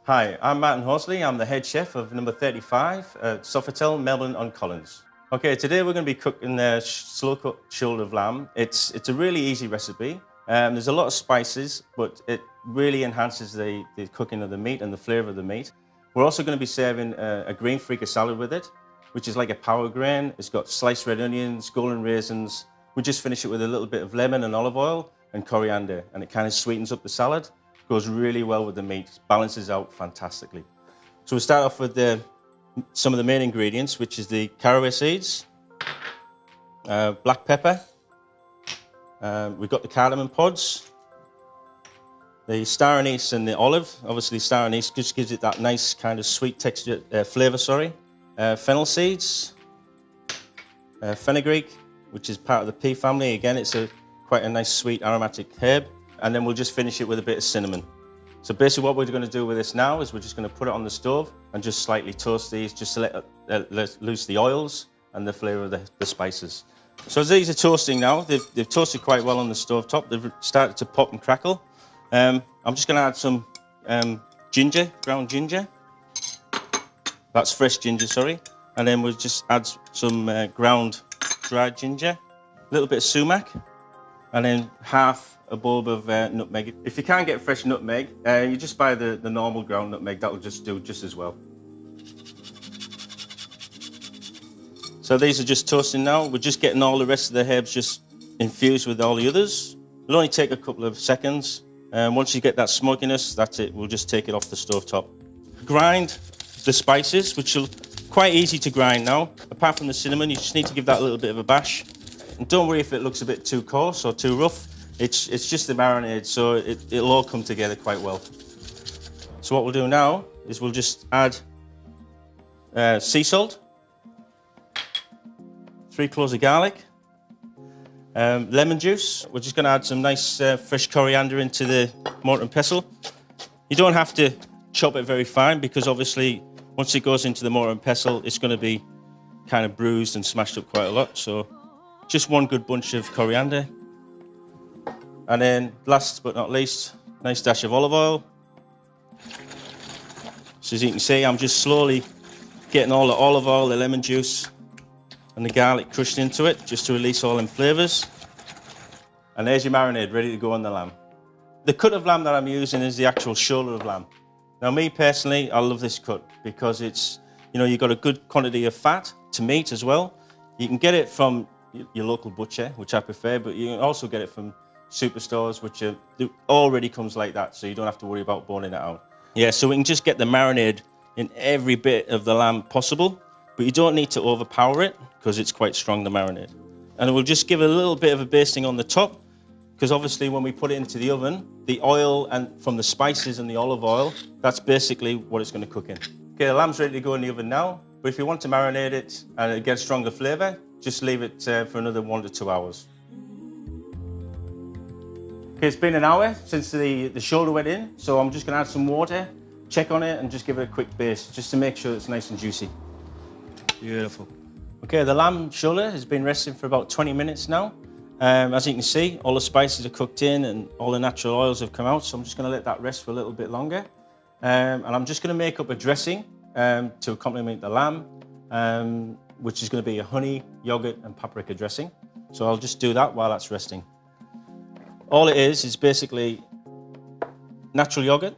Hi, I'm Martin Horsley. I'm the head chef of number 35 at Sofitel, Melbourne on Collins. Okay, today we're going to be cooking the slow-cooked shoulder of lamb. It's a really easy recipe. There's a lot of spices, but it really enhances the cooking of the meat and the flavour of the meat. We're also going to be serving a green Freekeh salad with it, which is like a power grain. It's got sliced red onions, golden raisins. We just finish it with a little bit of lemon and olive oil and coriander, and it kind of sweetens up the salad. Goes really well with the meat, balances out fantastically. So we'll start off with some of the main ingredients, which is the caraway seeds, black pepper, we've got the cardamom pods, the star anise and the olive. Obviously star anise just gives it that nice kind of sweet texture, flavour, fennel seeds, fenugreek, which is part of the pea family. Again, it's quite a nice sweet aromatic herb. And then we'll just finish it with a bit of cinnamon. So basically what we're going to do with this now is we're just going to put it on the stove and just slightly toast these, just to let loose the oils and the flavour of the spices. So as these are toasting now, they've toasted quite well on the stove top. They've started to pop and crackle. I'm just going to add some ginger, ground ginger. That's fresh ginger, sorry. And then we'll just add some ground dried ginger, a little bit of sumac, and then half a bulb of nutmeg. If you can't get fresh nutmeg, you just buy the normal ground nutmeg. That'll just do just as well. So these are just toasting now. We're just getting all the rest of the herbs just infused with all the others. It'll only take a couple of seconds. Once you get that smokiness, that's it. We'll just take it off the stove top. Grind the spices, which are quite easy to grind now. Apart from the cinnamon, you just need to give that a little bit of a bash. And don't worry if it looks a bit too coarse or too rough. It's just the marinade, so it'll all come together quite well. So what we'll do now is we'll just add sea salt, 3 cloves of garlic, lemon juice. We're just going to add some nice fresh coriander into the mortar and pestle. You don't have to chop it very fine because obviously once it goes into the mortar and pestle, it's going to be kind of bruised and smashed up quite a lot. So just one good bunch of coriander. And then last but not least, nice dash of olive oil. So as you can see, I'm just slowly getting all the olive oil, the lemon juice and the garlic crushed into it just to release all them flavours. And there's your marinade ready to go on the lamb. The cut of lamb that I'm using is the actual shoulder of lamb. Now me personally, I love this cut because it's, you've got a good quantity of fat to meat as well. You can get it from your local butcher, which I prefer, but you can also get it from superstores, which already comes like that, so you don't have to worry about boning it out. Yeah, so we can just get the marinade in every bit of the lamb possible, but you don't need to overpower it because it's quite strong, the marinade. And we'll just give it a little bit of a basting on the top, because obviously when we put it into the oven, the oil and from the spices and the olive oil, that's basically what it's going to cook in. Okay, the lamb's ready to go in the oven now, but if you want to marinate it and get a stronger flavour, just leave it for another 1 to 2 hours. Okay, it's been an hour since the shoulder went in, so I'm just going to add some water, check on it, and just give it a quick baste, just to make sure it's nice and juicy. Beautiful. Okay, the lamb shoulder has been resting for about 20 minutes now. As you can see, all the spices are cooked in and all the natural oils have come out, so I'm just going to let that rest for a little bit longer. And I'm just going to make up a dressing to accompany the lamb, which is going to be a honey, yogurt, and paprika dressing. So I'll just do that while that's resting. All it is basically natural yogurt.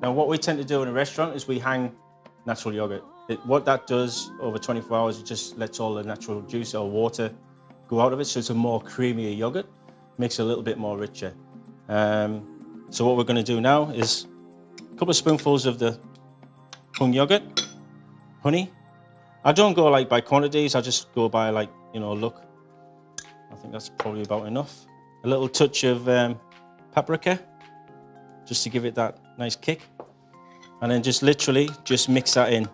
Now what we tend to do in a restaurant is we hang natural yogurt. What that does over 24 hours, it just lets all the natural juice or water go out of it, so it's a more creamier yogurt, makes it a little bit more richer. So what we're going to do now is a couple of spoonfuls of the hung yogurt, honey. I don't go like by quantities, I just go by like, look. I think that's probably about enough. A little touch of paprika, just to give it that nice kick. And then just literally just mix that in. So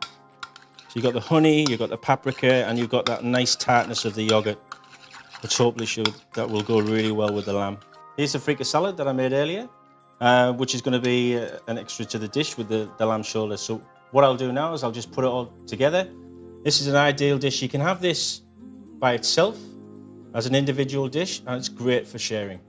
you've got the honey, you've got the paprika, and you've got that nice tartness of the yogurt, which hopefully that will go really well with the lamb. Here's the Freekeh salad that I made earlier, which is going to be an extra to the dish with the lamb shoulder. So what I'll do now is I'll just put it all together. This is an ideal dish. You can have this by itself as an individual dish, and it's great for sharing.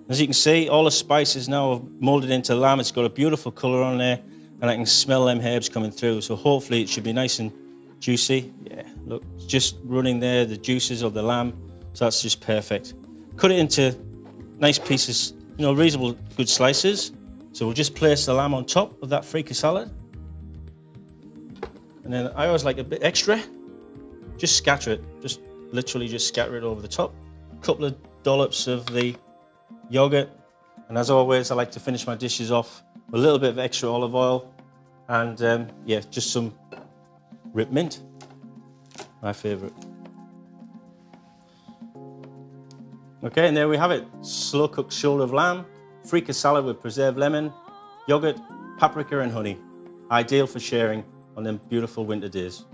As you can see, all the spices now are moulded into lamb. It's got a beautiful colour on there, and I can smell them herbs coming through. So hopefully it should be nice and juicy. Yeah, look, it's just running there, the juices of the lamb. So that's just perfect. Cut it into nice pieces, you know, reasonable good slices. So we'll just place the lamb on top of that Freekeh salad. And then I always like a bit extra. Just scatter it, just literally just scatter it over the top. A couple of dollops of the yogurt. And as always, I like to finish my dishes off with a little bit of extra olive oil and yeah, just some ripped mint, my favorite. Okay, and there we have it. Slow cooked shoulder of lamb, Freekeh salad with preserved lemon, yogurt, paprika and honey. Ideal for sharing on them beautiful winter days.